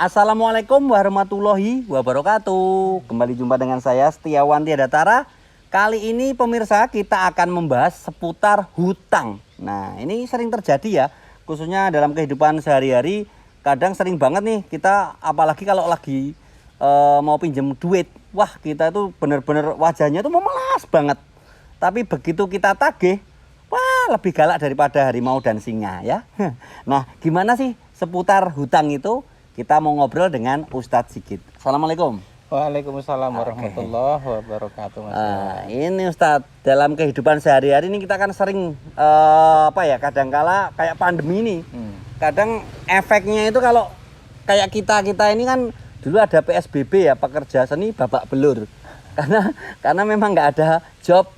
Assalamualaikum warahmatullahi wabarakatuh. Kembali jumpa dengan saya Setiawan Tiadatara. Kali ini pemirsa kita akan membahas seputar hutang. Nah ini sering terjadi ya, khususnya dalam kehidupan sehari-hari. Kadang sering banget nih kita, apalagi kalau lagi mau pinjam duit. Wah kita itu bener-bener wajahnya tuh memelas banget. Tapi begitu kita tagih, wah lebih galak daripada harimau dan singa ya. Nah gimana sih seputar hutang itu? Kita mau ngobrol dengan Ustadz Sigit. Assalamualaikum. Waalaikumsalam warahmatullahi wabarakatuh. Ini Ustadz, dalam kehidupan sehari-hari ini kita kan sering kadangkala kayak pandemi ini. Kadang efeknya itu kalau kayak kita ini kan dulu ada PSBB ya, pekerja seni babak belur. Karena memang nggak ada job,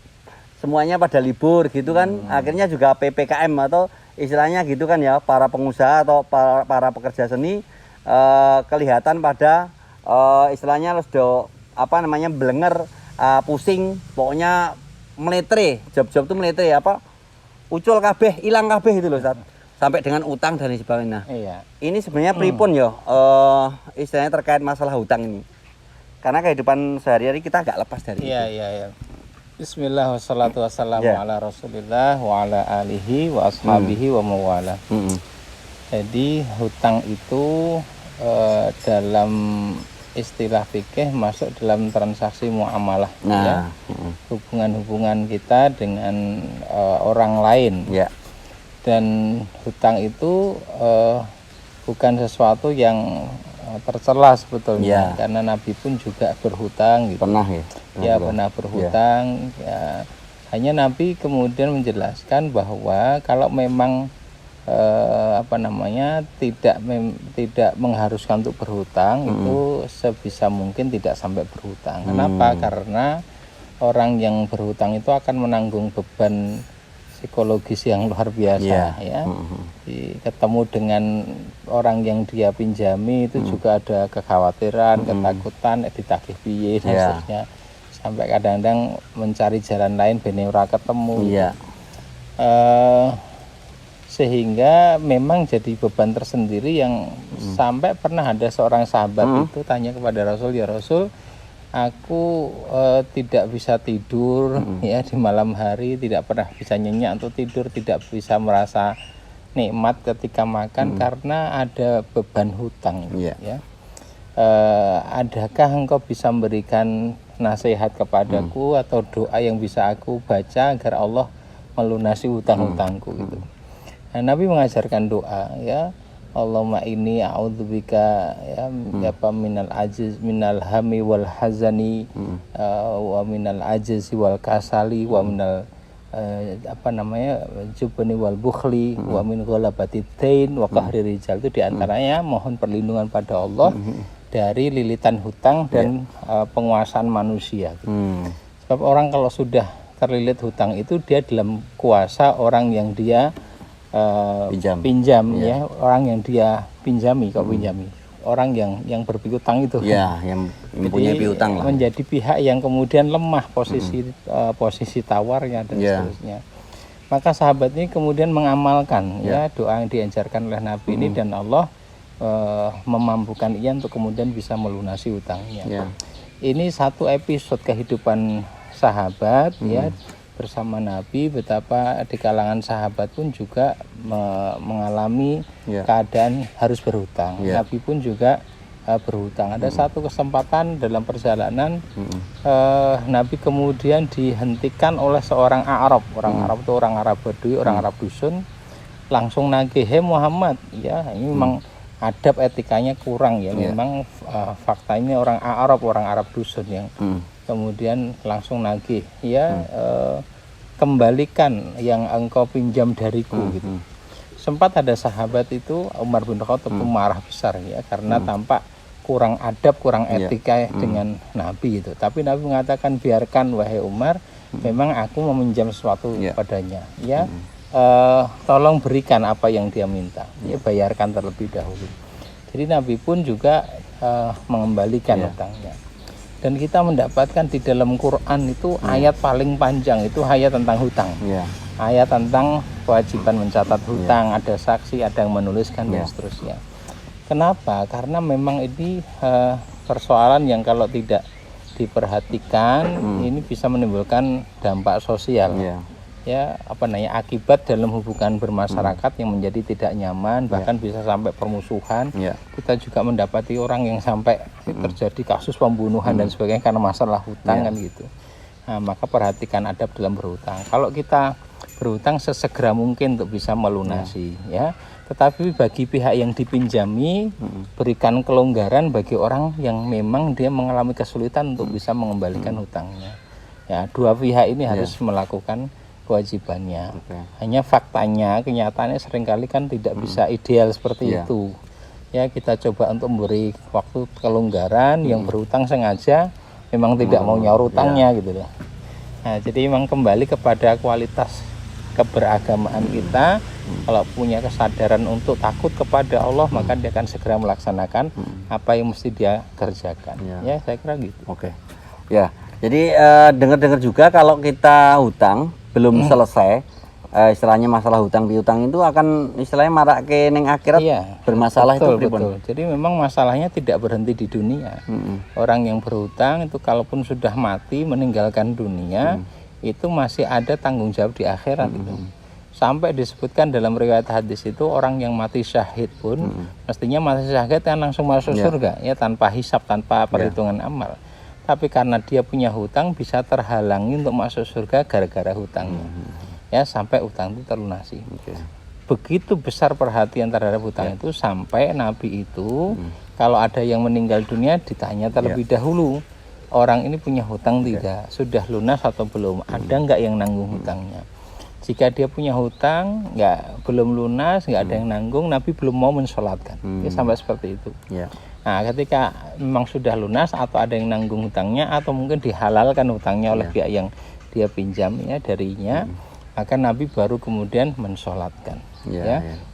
semuanya pada libur gitu kan. Akhirnya juga PPKM atau istilahnya gitu kan ya, para pengusaha atau para pekerja seni kelihatan pada istilahnya belenger, pusing, pokoknya meletre, job-job tuh meletre ucul kabeh, ilang kabeh itu loh Ustaz. Sampai dengan utang dan sebagainya. Iya. Ini sebenarnya pripun ya istilahnya terkait masalah hutang ini. Karena kehidupan sehari-hari kita agak lepas dari itu. Iya. Bismillah wassalatu wassalamu ala Rasulillah wa ala alihi wa ashabihi wa mawala. Jadi hutang itu dalam istilah fikih masuk dalam transaksi muamalah, ya. Hubungan-hubungan kita dengan orang lain, ya. Dan hutang itu bukan sesuatu yang tercela sebetulnya, karena Nabi pun juga berhutang, gitu. Pernah ya? Pernah berhutang. Ya. Hanya Nabi kemudian menjelaskan bahwa kalau memang tidak mengharuskan untuk berhutang, itu sebisa mungkin tidak sampai berhutang. Kenapa? Karena orang yang berhutang itu akan menanggung beban psikologis yang luar biasa, ya. Ketemu dengan orang yang dia pinjami itu juga ada kekhawatiran, ketakutan, ditagih piye dan seterusnya. Sampai kadang-kadang mencari jalan lain ben ora ketemu. Sehingga memang jadi beban tersendiri yang sampai pernah ada seorang sahabat itu tanya kepada Rasul, ya Rasul, aku tidak bisa tidur ya di malam hari, tidak pernah bisa nyenyak untuk tidur, tidak bisa merasa nikmat ketika makan karena ada beban hutang, ya. Adakah engkau bisa memberikan nasihat kepadaku atau doa yang bisa aku baca agar Allah melunasi hutang-hutangku, gitu. Nah, Nabi mengajarkan doa, ya, Allahumma inni a'udzubika minal ajiz minal hami wal hazani wa minal ajizi wal kasali wa minal jubni wal bukhli wa min ghalabati dain wa qahri rijal. Itu diantaranya mohon perlindungan pada Allah dari lilitan hutang dan penguasaan manusia, gitu. Sebab orang kalau sudah terlilit hutang itu dia dalam kuasa orang yang dia pinjam, ya, orang yang dia pinjami, orang yang berpiutang itu, ya, yang mempunyai piutang lah, menjadi pihak yang kemudian lemah posisi tawarnya dan seterusnya. Maka sahabat ini kemudian mengamalkan ya doa yang diajarkan oleh Nabi ini, dan Allah memampukan ia untuk kemudian bisa melunasi hutangnya. Ini satu episode kehidupan sahabat, ya, bersama Nabi, betapa di kalangan sahabat pun juga mengalami keadaan harus berhutang. Nabi pun juga berhutang. Ada satu kesempatan dalam perjalanan Nabi kemudian dihentikan oleh seorang Arab. Orang Arab itu orang Arab Badui, orang Arab dusun. Langsung nagih, "Hei Muhammad, ya ini memang adab etikanya kurang, ya. Memang fakta ini orang Arab dusun yang kemudian langsung nagih, ya, kembalikan yang engkau pinjam dariku, gitu. Sempat ada sahabat itu Umar bin Khattab itu marah besar, ya, karena tampak kurang adab, kurang etika dengan Nabi itu. Tapi Nabi mengatakan, biarkan wahai Umar, memang aku meminjam sesuatu padanya, ya, tolong berikan apa yang dia minta, ya, bayarkan terlebih dahulu. Jadi Nabi pun juga mengembalikan hutangnya. Dan kita mendapatkan di dalam Quran itu ayat paling panjang, itu ayat tentang hutang. Ayat tentang kewajiban mencatat hutang, ada saksi, ada yang menuliskan dan seterusnya. Kenapa? Karena memang ini persoalan yang kalau tidak diperhatikan ini bisa menimbulkan dampak sosial. Ya, apa namanya, akibat dalam hubungan bermasyarakat yang menjadi tidak nyaman, bahkan bisa sampai permusuhan. Kita juga mendapati orang yang sampai terjadi kasus pembunuhan dan sebagainya karena masalah hutang kan gitu. Nah, maka perhatikan adab dalam berhutang. Kalau kita berhutang sesegera mungkin untuk bisa melunasi, ya. Tetapi bagi pihak yang dipinjami, berikan kelonggaran bagi orang yang memang dia mengalami kesulitan untuk bisa mengembalikan hutangnya. Ya, dua pihak ini harus melakukan kewajibannya. Hanya faktanya, kenyataannya seringkali kan tidak bisa ideal seperti itu. Ya, kita coba untuk memberi waktu kelonggaran yang berhutang sengaja memang tidak mau nyaur hutangnya gitu loh. Nah, jadi memang kembali kepada kualitas keberagamaan kita. Kalau punya kesadaran untuk takut kepada Allah, maka dia akan segera melaksanakan apa yang mesti dia kerjakan. Ya, saya kira gitu. Ya, jadi dengar-dengar juga kalau kita hutang belum selesai, istilahnya masalah hutang piutang itu akan istilahnya marak ke neng akhirat, bermasalah. Betul, itu betul. Jadi memang masalahnya tidak berhenti di dunia. Orang yang berhutang itu kalaupun sudah mati meninggalkan dunia, itu masih ada tanggung jawab di akhirat itu. Sampai disebutkan dalam riwayat hadis itu orang yang mati syahid pun mestinya mati syahid kan langsung masuk surga, ya, tanpa hisab, tanpa perhitungan amal. Tapi karena dia punya hutang bisa terhalangi untuk masuk surga gara-gara hutangnya. Ya, sampai hutang itu terlunasi. Begitu besar perhatian terhadap hutang itu sampai Nabi itu kalau ada yang meninggal dunia ditanya terlebih dahulu, orang ini punya hutang tidak, sudah lunas atau belum, ada nggak yang nanggung hutangnya. Jika dia punya hutang belum lunas, nggak ada yang nanggung, Nabi belum mau mensolatkan. Ya, sampai seperti itu. Nah, ketika memang sudah lunas atau ada yang nanggung hutangnya atau mungkin dihalalkan hutangnya oleh pihak yang dia pinjam ya darinya, maka Nabi baru kemudian mensolatkan.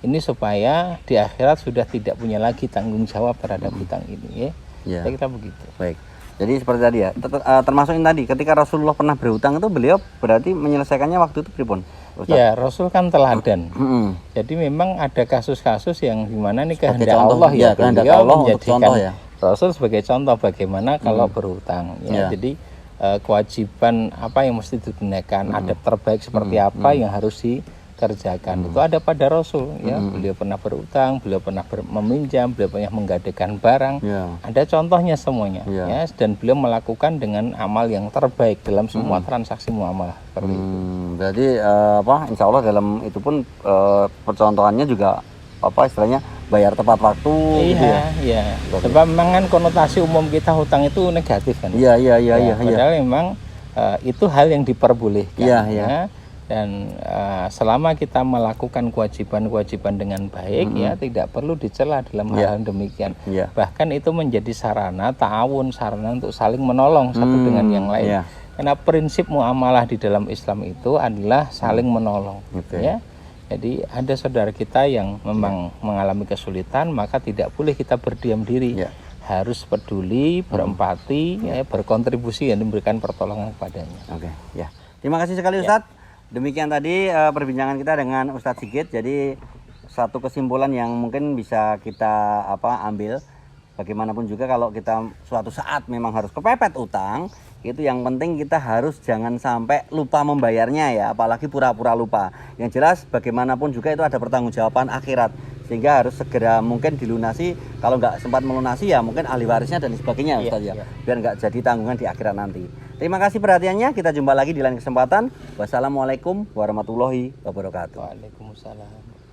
Ini supaya di akhirat sudah tidak punya lagi tanggung jawab terhadap hutang ini. Saya kira begitu. Baik. Jadi seperti tadi ya, termasuk ini tadi ketika Rasulullah pernah berhutang itu beliau berarti menyelesaikannya waktu itu pripun? Ya, Rasul kan teladan. Jadi memang ada kasus-kasus yang dimana nih kehendak Allah ya, beliau menjadikan Rasul sebagai contoh bagaimana kalau berhutang. Ya, jadi kewajiban apa yang mesti digunakan, adab terbaik seperti apa yang harus dikerjakan. Itu ada pada Rasul. Ya, beliau pernah berhutang, beliau pernah meminjam, beliau pernah menggadaikan barang. Ada contohnya semuanya. Ya, dan beliau melakukan dengan amal yang terbaik dalam semua transaksi muamalah. Berarti insya Allah dalam itu pun percontohannya juga istilahnya bayar tepat waktu. Iya. Sebab memang kan konotasi umum kita hutang itu negatif kan. Padahal memang itu hal yang diperbolehkan. Dan selama kita melakukan kewajiban-kewajiban dengan baik, ya tidak perlu dicela dalam hal demikian. Bahkan itu menjadi sarana ta'awun, sarana untuk saling menolong satu dengan yang lain. Karena prinsip muamalah di dalam Islam itu adalah saling menolong. Ya. Jadi ada saudara kita yang memang mengalami kesulitan, maka tidak boleh kita berdiam diri. Harus peduli, berempati, berkontribusi dan memberikan pertolongan kepadanya. Terima kasih sekali Ustadz. Demikian tadi perbincangan kita dengan Ustadz Sigit. Jadi satu kesimpulan yang mungkin bisa kita ambil, bagaimanapun juga kalau kita suatu saat memang harus kepepet utang, itu yang penting kita harus jangan sampai lupa membayarnya ya, apalagi pura-pura lupa. Yang jelas bagaimanapun juga itu ada pertanggungjawaban akhirat, sehingga harus segera mungkin dilunasi. Kalau nggak sempat melunasi ya mungkin ahli warisnya dan sebagainya Ustaz ya, biar nggak jadi tanggungan di akhirat nanti. Terima kasih perhatiannya, kita jumpa lagi di lain kesempatan. Wassalamualaikum warahmatullahi wabarakatuh. Waalaikumsalam.